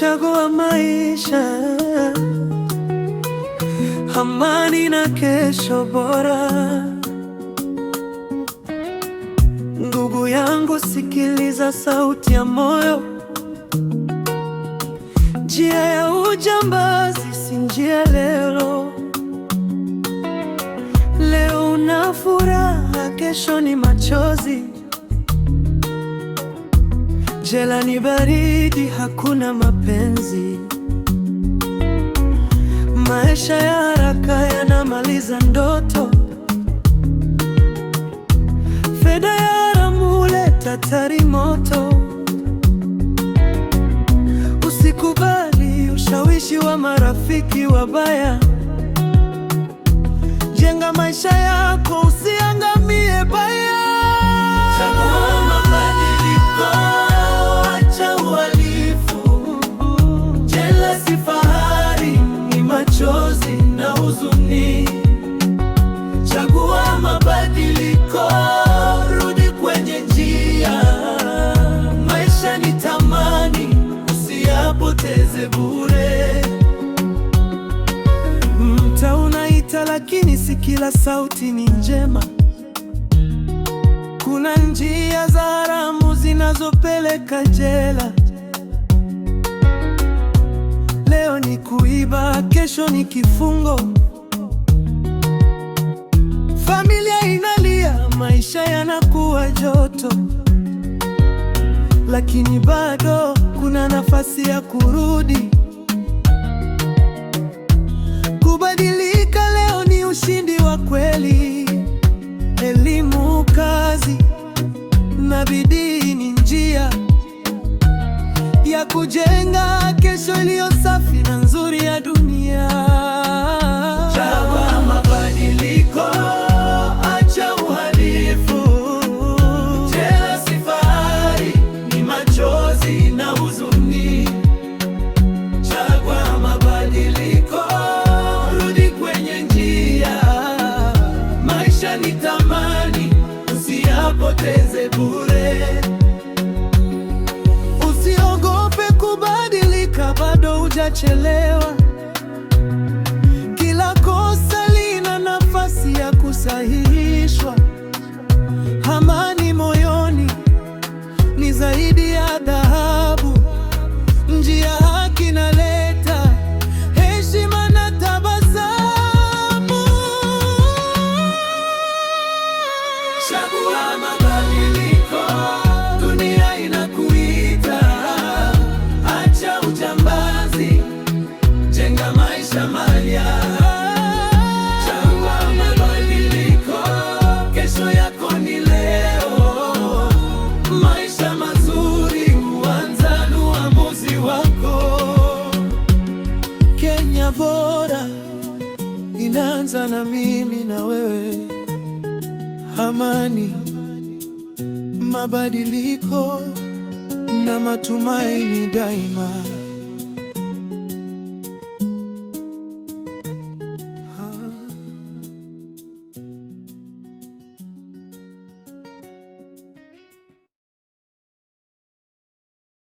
Chagua maisha, amani na kesho bora. Ndugu yangu, sikiliza sauti ya moyo. Njia ya ujambazi si njia leo. Leo una furaha, kesho ni machozi. Jela ni baridi, hakuna mapenzi. Maisha ya haraka yanamaliza ndoto. Fedha ya haramu huleta moto. Usikubali ushawishi wa marafiki wabaya. Jenga maisha yako, usiangamie baya. Chagua mabadiliko, acha uhalifu. Jela si fahari, ni machozi na huzuni. Chagua mabadiliko, rudi kwenye njia. Maisha ni thamani, usiyapoteze bure. Mtaa unaita, lakini si kila sauti ni njema. Kuna njia za haramu zinazopeleka jela. Leo ni kuiba, kesho ni kifungo. Familia inalia, maisha yanakuwa joto. Lakini bado kuna nafasi ya kurudi. Kubadilika leo ni ushindi wa kweli. Elimu, kazi na bidii ni njia ya kujenga kesho iliyo safi na nzuri ya dunia. Chagua mabadiliko, acha uhalifu. Jela si fahari, ni machozi na huzuni. Chagua mabadiliko, rudi kwenye njia. Maisha ni thamani, usiyapoteze bure. Usiogope kubadilika, bado hujachelewa. Kila kosa lina nafasi ya kusahihishwa. Amani moyoni ni zaidi ya dhahabu. Njia haki inaleta heshima na tabasamu. Chagua mabadiliko, dunia inakuita. Acha ujambazi, jenga maisha mapya. Chagua mabadiliko, kesho yako ni leo. Maisha mazuri huanza na uamuzi wako. Kenya bora inaanza na mimi na wewe. Amani, mabadiliko na matumaini daima.